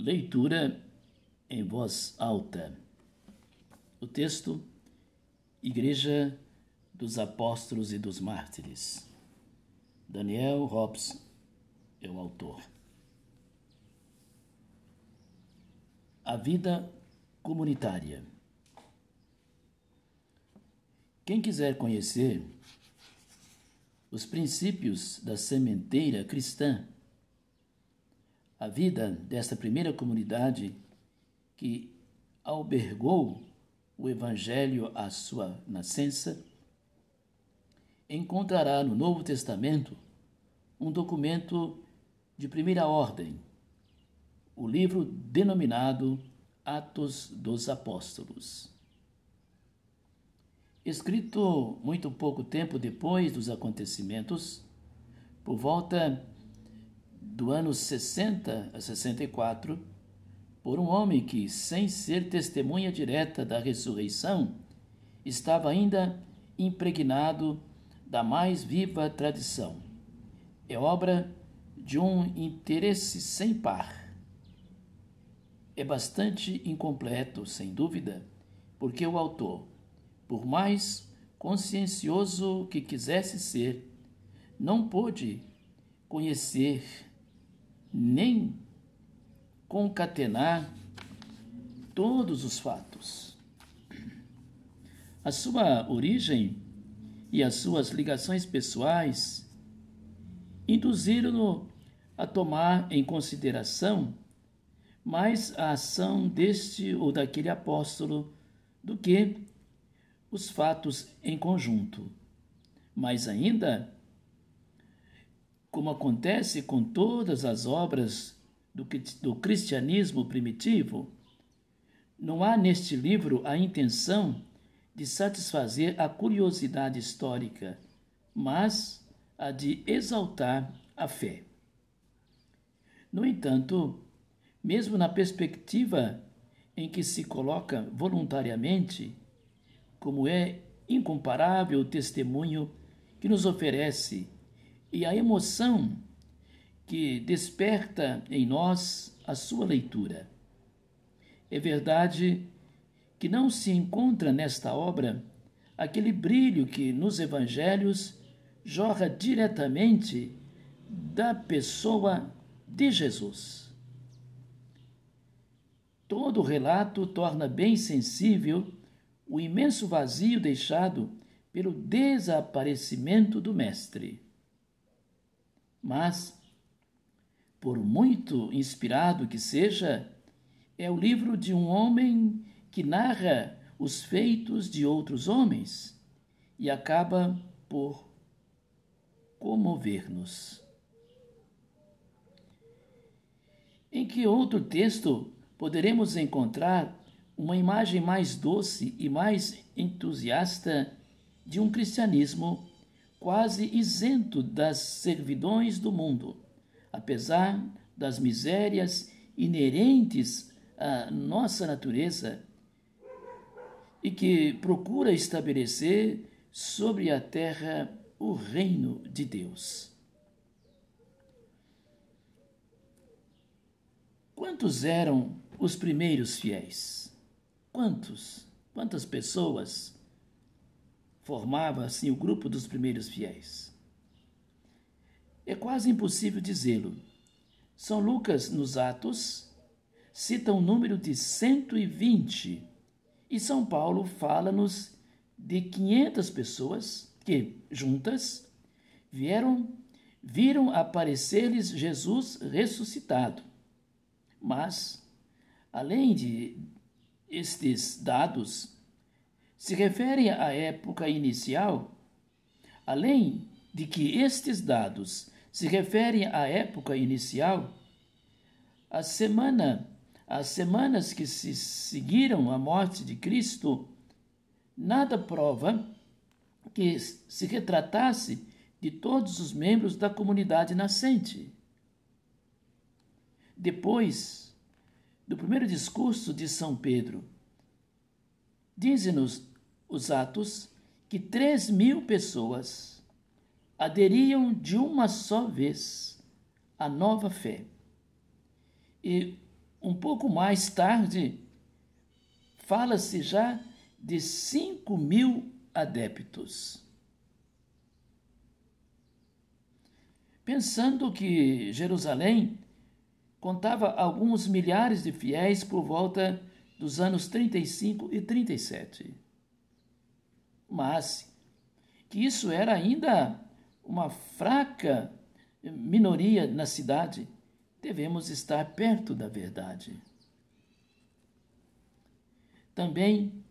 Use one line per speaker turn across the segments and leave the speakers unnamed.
Leitura em voz alta. O texto, Igreja dos Apóstolos e dos Mártires. Daniel Hobbes é o autor. A vida comunitária. Quem quiser conhecer os princípios da sementeira cristã, a vida desta primeira comunidade que albergou o Evangelho à sua nascença, encontrará no Novo Testamento um documento de primeira ordem, o livro denominado Atos dos Apóstolos. Escrito muito pouco tempo depois dos acontecimentos, por volta do ano 60 a 64, por um homem que, sem ser testemunha direta da ressurreição, estava ainda impregnado da mais viva tradição. É obra de um interesse sem par. É bastante incompleto, sem dúvida, porque o autor, por mais consciencioso que quisesse ser, não pôde conhecer nem concatenar todos os fatos. A sua origem e as suas ligações pessoais induziram-no a tomar em consideração mais a ação deste ou daquele apóstolo do que os fatos em conjunto. Mais ainda, como acontece com todas as obras do cristianismo primitivo, não há neste livro a intenção de satisfazer a curiosidade histórica, mas a de exaltar a fé. No entanto, mesmo na perspectiva em que se coloca voluntariamente, como é incomparável o testemunho que nos oferece e a emoção que desperta em nós a sua leitura. É verdade que não se encontra nesta obra aquele brilho que nos evangelhos jorra diretamente da pessoa de Jesus. Todo o relato torna bem sensível o imenso vazio deixado pelo desaparecimento do Mestre. Mas, por muito inspirado que seja, é o livro de um homem que narra os feitos de outros homens e acaba por comover-nos. Em que outro texto poderemos encontrar uma imagem mais doce e mais entusiasta de um cristianismo quase isento das servidões do mundo, apesar das misérias inerentes à nossa natureza, e que procura estabelecer sobre a terra o reino de Deus. Quantos eram os primeiros fiéis? Quantas pessoas formava assim o grupo dos primeiros fiéis? É quase impossível dizê-lo. São Lucas, nos Atos, cita um número de 120 e São Paulo fala-nos de 500 pessoas que, juntas, viram aparecer-lhes Jesus ressuscitado. Mas, além de estes dados, se referem à época inicial, além de que estes dados se referem à época inicial, as semanas que se seguiram à morte de Cristo, nada prova que se retratasse de todos os membros da comunidade nascente. Depois do primeiro discurso de São Pedro, dizem-nos os Atos que 3.000 pessoas aderiam de uma só vez à nova fé. E um pouco mais tarde, fala-se já de 5.000 adeptos. Pensando que Jerusalém contava alguns milhares de fiéis por volta dos anos 35 e 37. Mas que isso era ainda uma fraca minoria na cidade, devemos estar perto da verdade. Também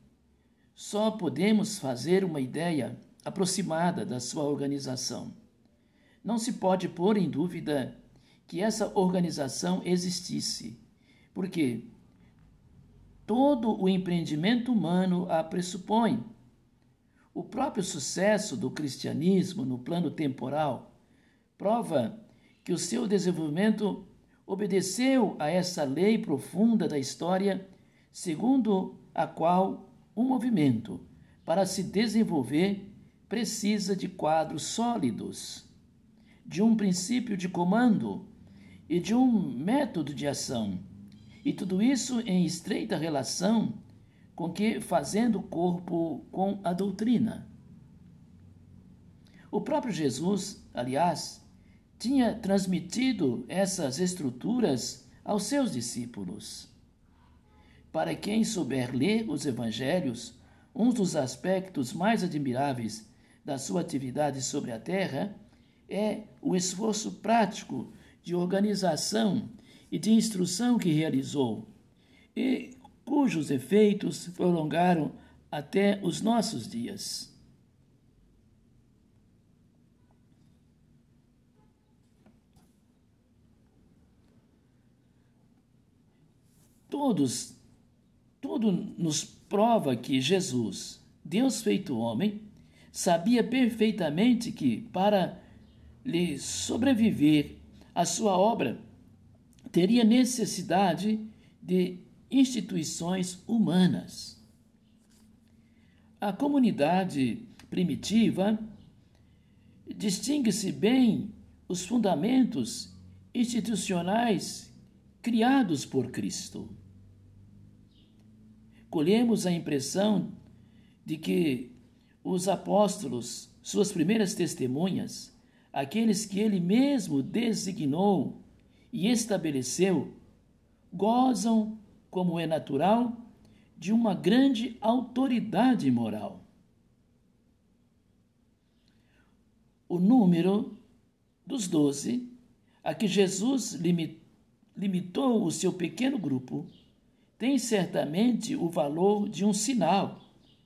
só podemos fazer uma ideia aproximada da sua organização. Não se pode pôr em dúvida que essa organização existisse, porque todo o empreendimento humano a pressupõe. O próprio sucesso do cristianismo no plano temporal prova que o seu desenvolvimento obedeceu a essa lei profunda da história, segundo a qual um movimento, para se desenvolver, precisa de quadros sólidos, de um princípio de comando e de um método de ação, e tudo isso em estreita relação com que fazendo corpo com a doutrina. O próprio Jesus, aliás, tinha transmitido essas estruturas aos seus discípulos. Para quem souber ler os evangelhos, um dos aspectos mais admiráveis da sua atividade sobre a terra é o esforço prático de organização e de instrução que realizou, e cujos efeitos prolongaram até os nossos dias. Tudo nos prova que Jesus, Deus feito homem, sabia perfeitamente que, para lhe sobreviver a sua obra, teria necessidade de instituições humanas. A comunidade primitiva distingue-se bem os fundamentos institucionais criados por Cristo. Colhemos a impressão de que os apóstolos, suas primeiras testemunhas, aqueles que ele mesmo designou e estabeleceu, gozam, como é natural, de uma grande autoridade moral. O número dos 12, a que Jesus limitou o seu pequeno grupo, tem certamente o valor de um sinal,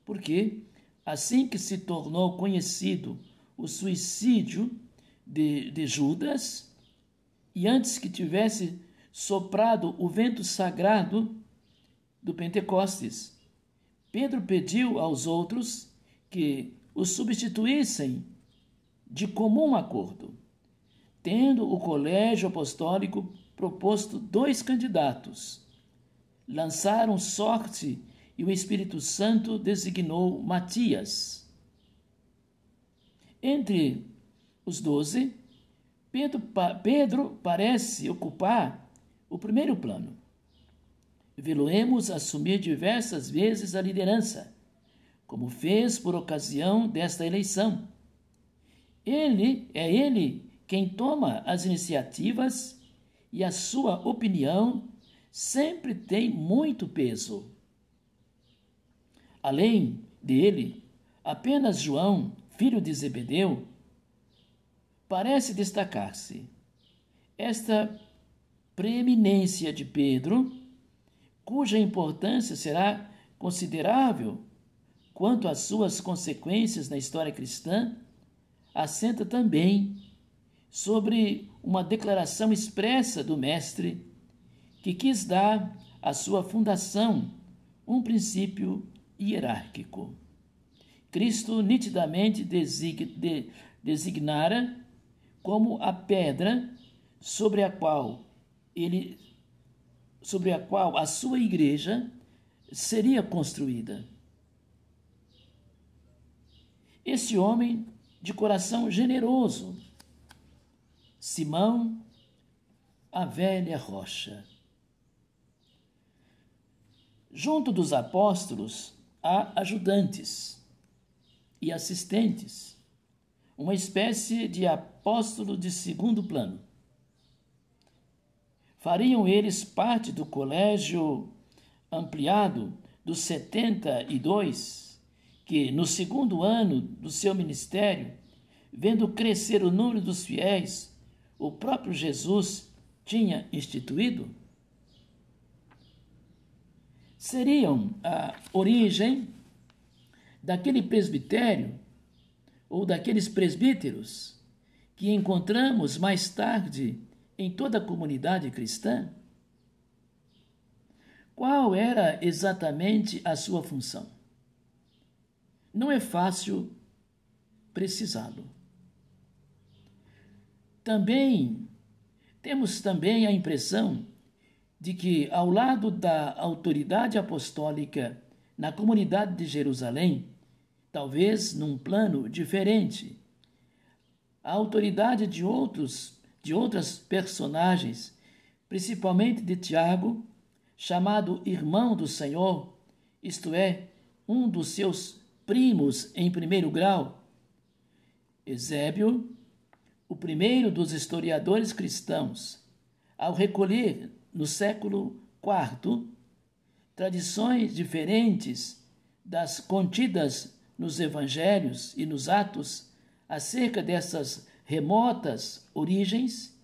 porque, assim que se tornou conhecido o suicídio de Judas, e antes que tivesse soprado o vento sagrado do Pentecostes, Pedro pediu aos outros que o substituíssem de comum acordo, tendo o colégio apostólico proposto 2 candidatos. Lançaram sorte e o Espírito Santo designou Matias. Entre os 12, Pedro parece ocupar o primeiro plano. Vê-lo-emos assumir diversas vezes a liderança, como fez por ocasião desta eleição. Ele quem toma as iniciativas e a sua opinião sempre tem muito peso. Além dele, apenas João, filho de Zebedeu, parece destacar-se. Esta preeminência de Pedro, cuja importância será considerável quanto às suas consequências na história cristã, assenta também sobre uma declaração expressa do Mestre, que quis dar à sua fundação um princípio hierárquico. Cristo nitidamente designara como a pedra sobre a qual a sua igreja seria construída. Este homem de coração generoso, Simão, a velha rocha. Junto dos apóstolos há ajudantes e assistentes, uma espécie de apóstolo de segundo plano. Fariam eles parte do colégio ampliado dos 72, que no segundo ano do seu ministério, vendo crescer o número dos fiéis, o próprio Jesus tinha instituído? Seriam a origem daquele presbitério ou daqueles presbíteros que encontramos mais tarde em toda a comunidade cristã? Qual era exatamente a sua função? Não é fácil precisá-lo. Temos também a impressão de que, ao lado da autoridade apostólica na comunidade de Jerusalém, talvez num plano diferente, a autoridade de outras personagens, principalmente de Tiago, chamado irmão do Senhor, isto é, um dos seus primos em primeiro grau, Eusébio, o primeiro dos historiadores cristãos, ao recolher no século IV tradições diferentes das contidas nos evangelhos e nos atos acerca dessas remotas origens,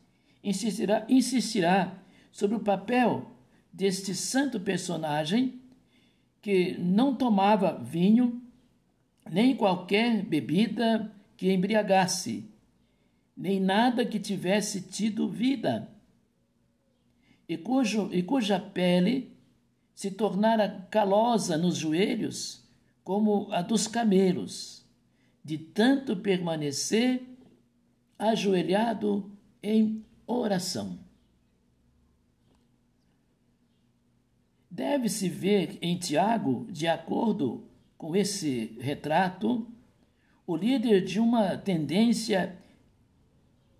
insistirá sobre o papel deste santo personagem que não tomava vinho nem qualquer bebida que embriagasse, nem nada que tivesse tido vida, e cuja pele se tornara calosa nos joelhos como a dos camelos, de tanto permanecer ajoelhado em oração. Deve-se ver em Tiago, de acordo com esse retrato, o líder de uma tendência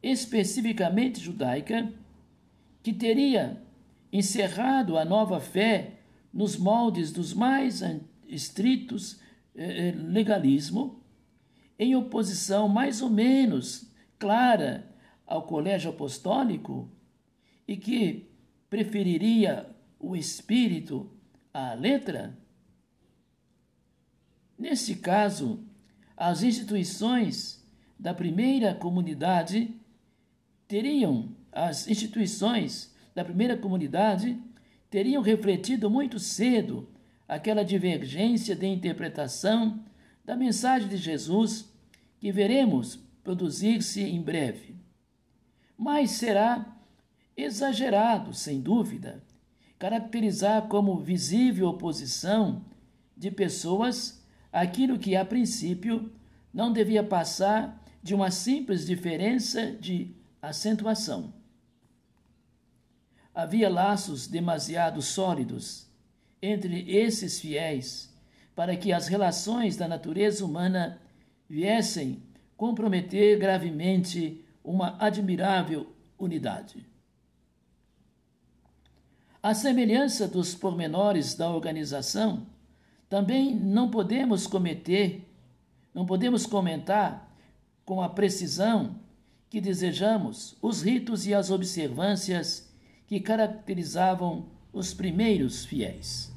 especificamente judaica, que teria encerrado a nova fé nos moldes dos mais estritos legalismo, em oposição mais ou menos clara ao colégio apostólico, e que preferiria o espírito à letra? Nesse caso, as instituições da primeira comunidade teriam refletido muito cedo aquela divergência de interpretação da mensagem de Jesus que veremos produzir-se em breve. Mas será exagerado, sem dúvida, caracterizar como visível oposição de pessoas aquilo que, a princípio, não devia passar de uma simples diferença de acentuação. Havia laços demasiado sólidos entre esses fiéis para que as relações da natureza humana viessem comprometer gravemente uma admirável unidade. À semelhança dos pormenores da organização, também não podemos comentar com a precisão que desejamos os ritos e as observâncias que caracterizavam os primeiros fiéis.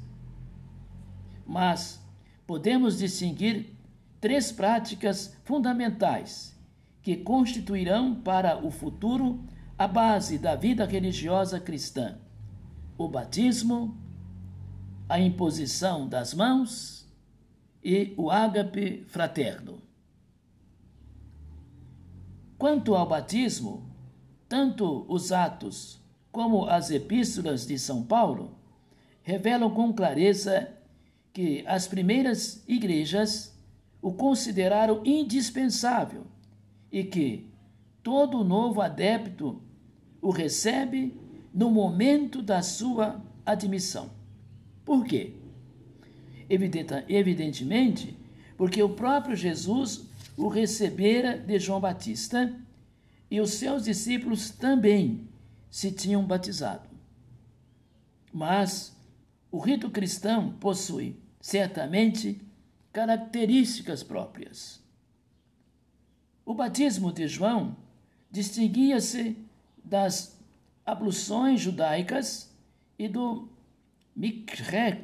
Mas podemos distinguir 3 práticas fundamentais que constituirão para o futuro a base da vida religiosa cristã: o batismo, a imposição das mãos e o ágape fraterno. Quanto ao batismo, tanto os Atos como as epístolas de São Paulo revelam com clareza que as primeiras igrejas o consideraram indispensável e que todo novo adepto o recebe no momento da sua admissão. Por quê? Evidentemente, porque o próprio Jesus o recebera de João Batista e os seus discípulos também se tinham batizado. Mas O rito cristão possui, certamente, características próprias. O batismo de João distinguia-se das abluções judaicas e do mikveh,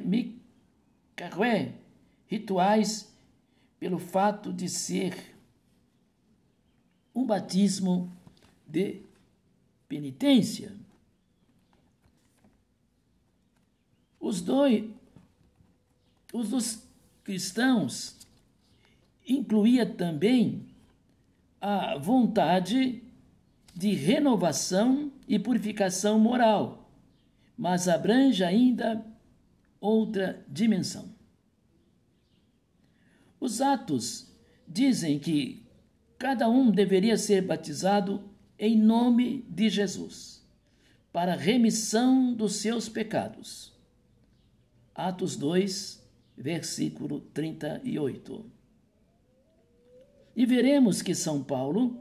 rituais, pelo fato de ser um batismo de penitência. Os dos cristãos incluía também a vontade de renovação e purificação moral, mas abrange ainda outra dimensão. Os Atos dizem que cada um deveria ser batizado em nome de Jesus, para remissão dos seus pecados. Atos 2, versículo 38. E veremos que São Paulo,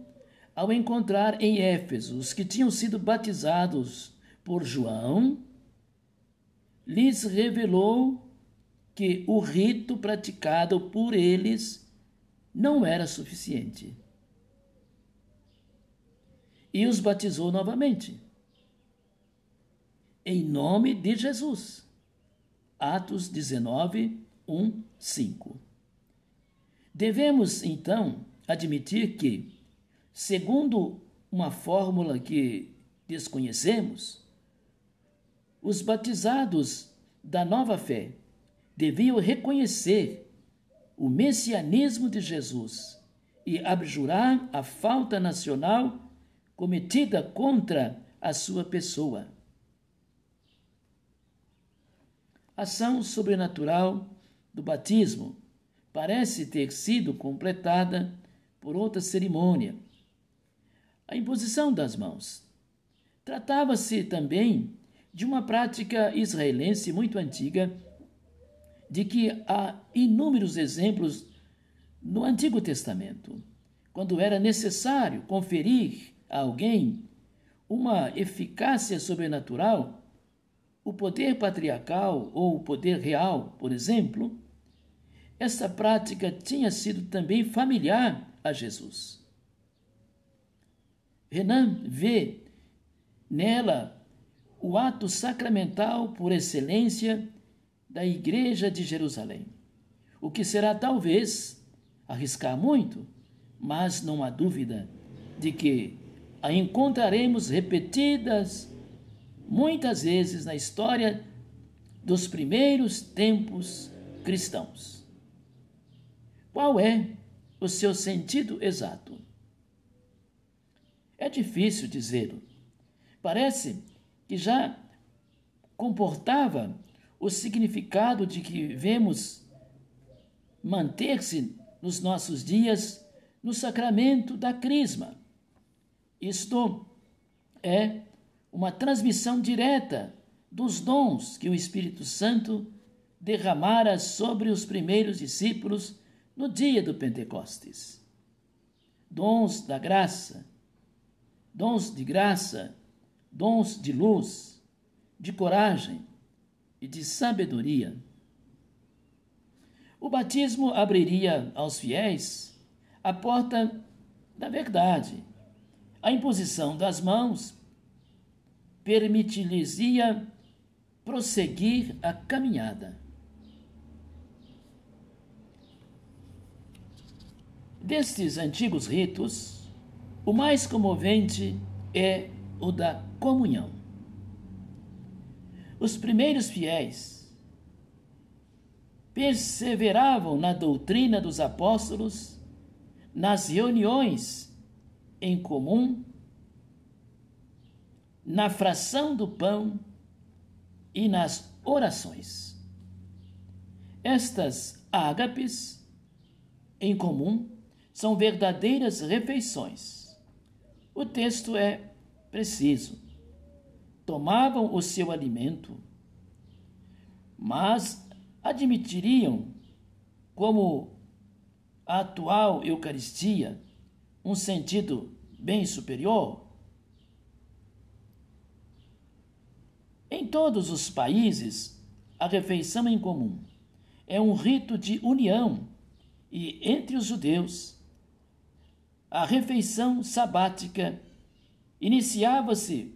ao encontrar em Éfeso os que tinham sido batizados por João, lhes revelou que o rito praticado por eles não era suficiente. E os batizou novamente, em nome de Jesus. Atos 19, 1, 5. Devemos, então, admitir que, segundo uma fórmula que desconhecemos, os batizados da nova fé deviam reconhecer o messianismo de Jesus e abjurar a falta nacional cometida contra a sua pessoa. A ação sobrenatural do batismo parece ter sido completada por outra cerimônia, a imposição das mãos. Tratava-se também de uma prática israelense muito antiga, de que há inúmeros exemplos no Antigo Testamento, quando era necessário conferir a alguém uma eficácia sobrenatural, o poder patriarcal ou o poder real, por exemplo. Essa prática tinha sido também familiar a Jesus. Renan vê nela o ato sacramental por excelência da Igreja de Jerusalém, o que será talvez arriscar muito, mas não há dúvida de que a encontraremos repetidas muitas vezes na história dos primeiros tempos cristãos. Qual é o seu sentido exato? É difícil dizê-lo. Parece que já comportava o significado de que vemos manter-se nos nossos dias no sacramento da crisma. Isto é uma transmissão direta dos dons que o Espírito Santo derramara sobre os primeiros discípulos no dia do Pentecostes. Dons da graça, dons de graça, dons de luz, de coragem e de sabedoria. O batismo abriria aos fiéis a porta da verdade. A imposição das mãos permitir-lhes-ia prosseguir a caminhada. Destes antigos ritos, o mais comovente é o da comunhão. Os primeiros fiéis perseveravam na doutrina dos apóstolos, nas reuniões em comum, na fração do pão e nas orações. Estas ágapes em comum são verdadeiras refeições. O texto é preciso. Tomavam o seu alimento, mas admitiriam, como a atual Eucaristia, um sentido bem superior? Em todos os países a refeição em comum. É um rito de união e entre os judeus. A refeição sabática iniciava-se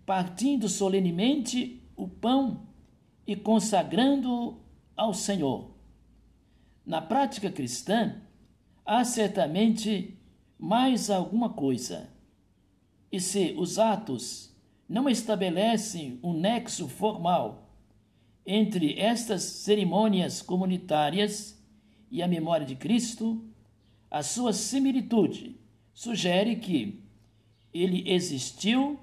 partindo solenemente o pão e consagrando-o ao Senhor. Na prática cristã, há certamente mais alguma coisa. E se os atos não estabelecem um nexo formal entre estas cerimônias comunitárias e a memória de Cristo, a sua similitude sugere que ele existiu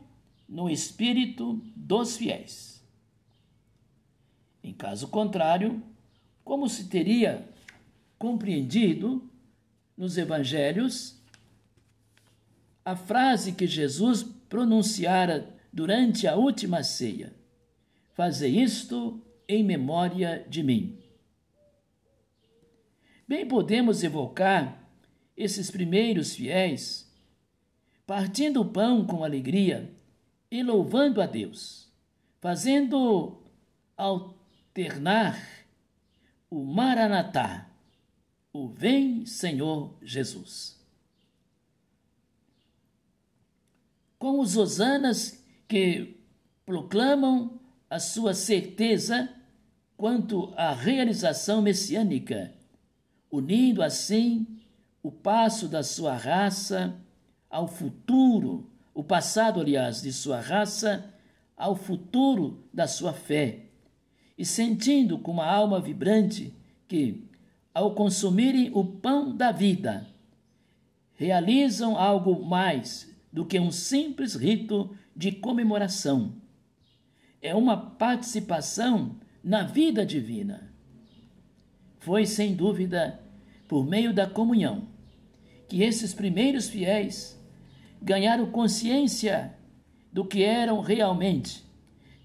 no espírito dos fiéis. Em caso contrário, como se teria compreendido nos evangelhos a frase que Jesus pronunciara durante a última ceia: fazei isto em memória de mim. Bem podemos evocar esses primeiros fiéis partindo o pão com alegria e louvando a Deus, fazendo alternar o Maranatá, o Vem Senhor Jesus, com os hosanas que proclamam a sua certeza quanto à realização messiânica, unindo assim o passo da sua raça ao futuro, o passado, aliás, de sua raça ao futuro da sua fé, e sentindo com uma alma vibrante que, ao consumirem o pão da vida, realizam algo mais do que um simples rito de comemoração. É uma participação na vida divina. Foi, sem dúvida, por meio da comunhão que esses primeiros fiéis ganharam consciência do que eram realmente,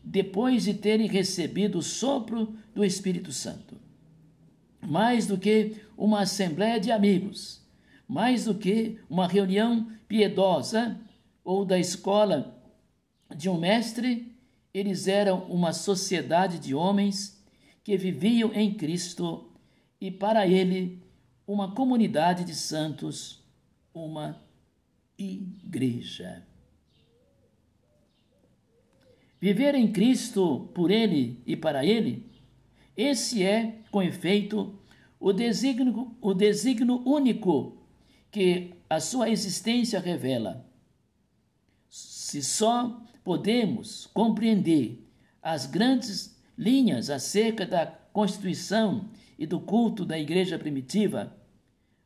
depois de terem recebido o sopro do Espírito Santo. Mais do que uma assembleia de amigos, mais do que uma reunião piedosa ou da escola de um mestre, eles eram uma sociedade de homens que viviam em Cristo e, para ele, uma comunidade de santos, uma igreja. Viver em Cristo, por ele e para ele, esse é, com efeito, o desígnio único que a sua existência revela. Se só podemos compreender as grandes linhas acerca da constituição e do culto da igreja primitiva,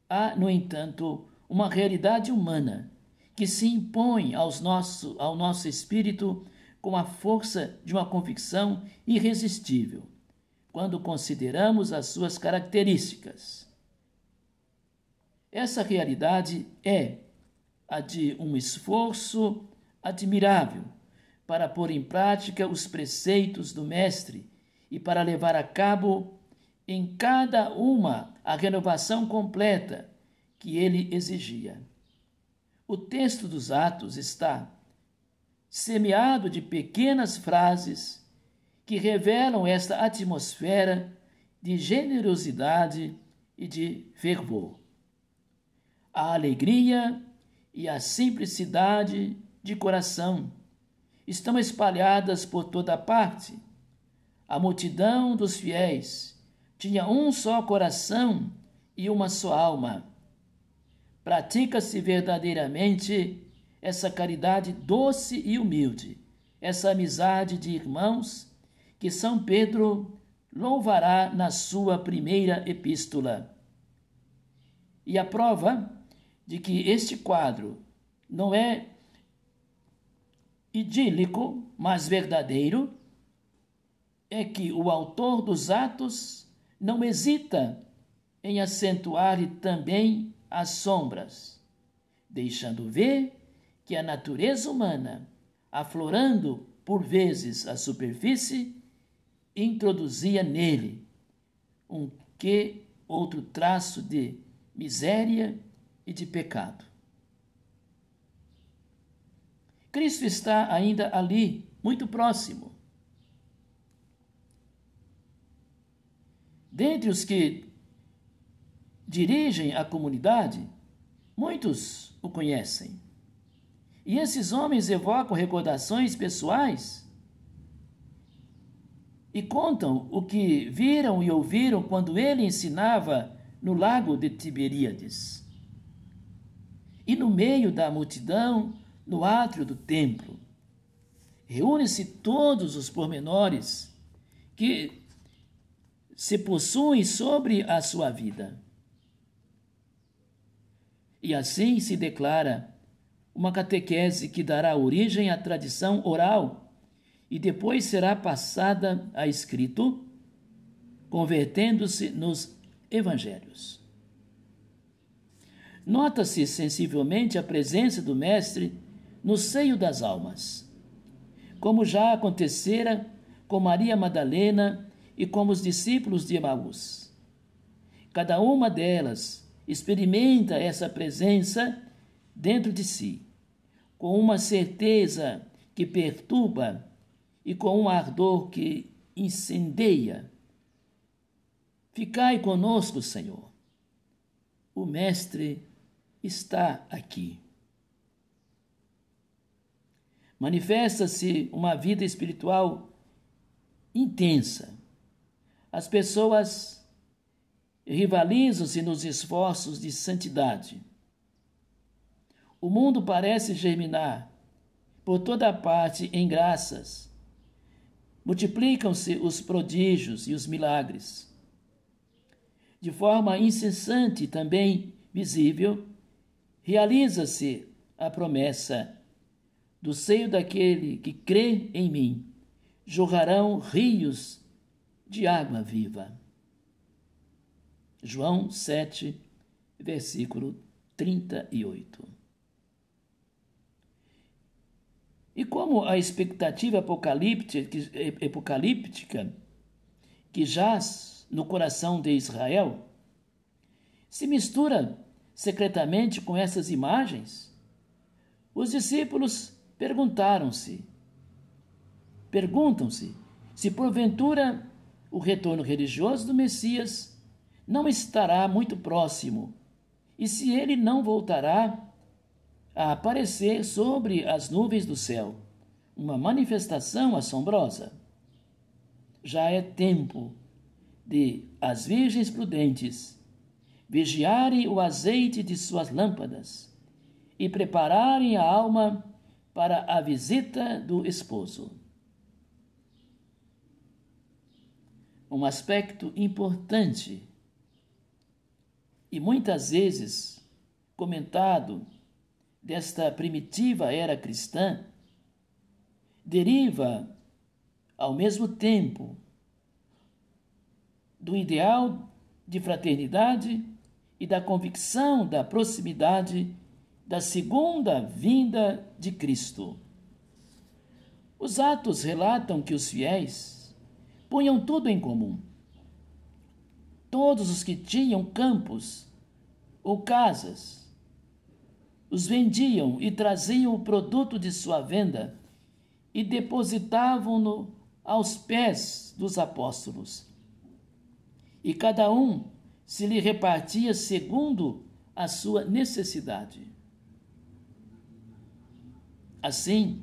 há, no entanto, uma realidade humana que se impõe ao nosso espírito com a força de uma convicção irresistível, quando consideramos as suas características. Essa realidade é a de um esforço admirável para pôr em prática os preceitos do Mestre e para levar a cabo em cada uma a renovação completa que ele exigia. O texto dos Atos está semeado de pequenas frases que revelam esta atmosfera de generosidade e de fervor. A alegria e a simplicidade de coração estão espalhadas por toda parte. A multidão dos fiéis tinha um só coração e uma só alma. Pratica-se verdadeiramente essa caridade doce e humilde, essa amizade de irmãos que São Pedro louvará na sua primeira epístola. E a prova de que este quadro não é idílico, mas verdadeiro, é que o autor dos Atos não hesita em acentuar também as sombras, deixando ver que a natureza humana, aflorando por vezes a superfície, introduzia nele outro traço de miséria e de pecado. Cristo está ainda ali, muito próximo. Dentre os que dirigem a comunidade, muitos o conhecem. E esses homens evocam recordações pessoais e contam o que viram e ouviram quando ele ensinava no lago de Tiberíades. E no meio da multidão, no átrio do templo, reúne-se todos os pormenores que se possuem sobre a sua vida. E assim se declara uma catequese que dará origem à tradição oral e depois será passada a escrito, convertendo-se nos evangelhos. Nota-se sensivelmente a presença do Mestre no seio das almas, como já acontecera com Maria Madalena e com os discípulos de Emaús. Cada uma delas experimenta essa presença dentro de si, com uma certeza que perturba e com um ardor que incendeia. Ficai conosco, Senhor. O Mestre está aqui. Manifesta-se uma vida espiritual intensa. As pessoas rivalizam-se nos esforços de santidade. O mundo parece germinar por toda parte em graças. Multiplicam-se os prodígios e os milagres. De forma incessante e também visível, realiza-se a promessa: do seio daquele que crê em mim jorrarão rios de água viva. João 7, versículo 38. E como a expectativa apocalíptica que jaz no coração de Israel se mistura secretamente com essas imagens, os discípulos perguntam-se se porventura o retorno religioso do Messias não estará muito próximo e se ele não voltará a aparecer sobre as nuvens do céu, uma manifestação assombrosa. Já é tempo de as virgens prudentes vigiarem o azeite de suas lâmpadas e prepararem a alma para a visita do esposo. Um aspecto importante e muitas vezes comentado desta primitiva era cristã deriva, ao mesmo tempo, do ideal de fraternidade e da convicção da proximidade da segunda vinda de Cristo. Os Atos relatam que os fiéis punham tudo em comum. Todos os que tinham campos ou casas os vendiam e traziam o produto de sua venda e depositavam-no aos pés dos apóstolos. E cada um se lhe repartia segundo a sua necessidade. Assim,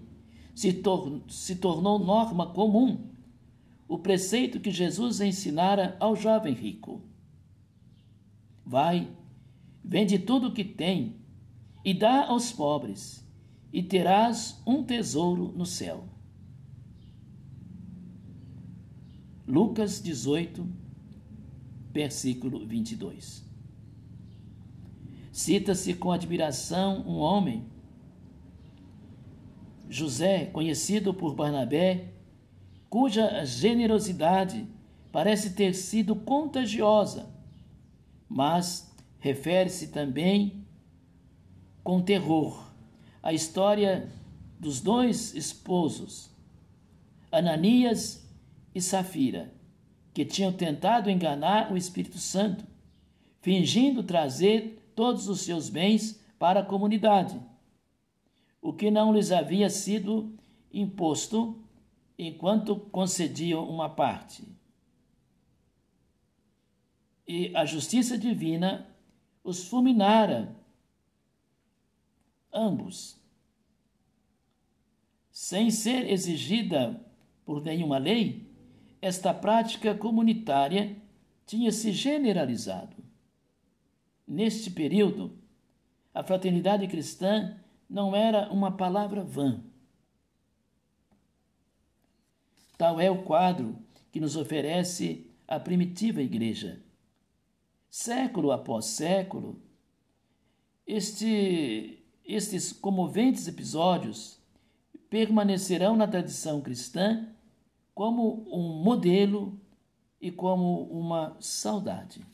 se tornou norma comum o preceito que Jesus ensinara ao jovem rico: vai, vende tudo o que tem e dá aos pobres, e terás um tesouro no céu. Lucas 18, versículo 22. Cita-se com admiração um homem, José, conhecido por Barnabé, cuja generosidade parece ter sido contagiosa, mas refere-se também com terror à história dos dois esposos, Ananias e Safira, que tinham tentado enganar o Espírito Santo, fingindo trazer todos os seus bens para a comunidade, o que não lhes havia sido imposto enquanto concediam uma parte. e a justiça divina os fulminara ambos. Sem ser exigida por nenhuma lei, esta prática comunitária tinha se generalizado. Neste período, a fraternidade cristã não era uma palavra vã. Tal é o quadro que nos oferece a primitiva igreja. Século após século, estes comoventes episódios permanecerão na tradição cristã como um modelo e como uma saudade.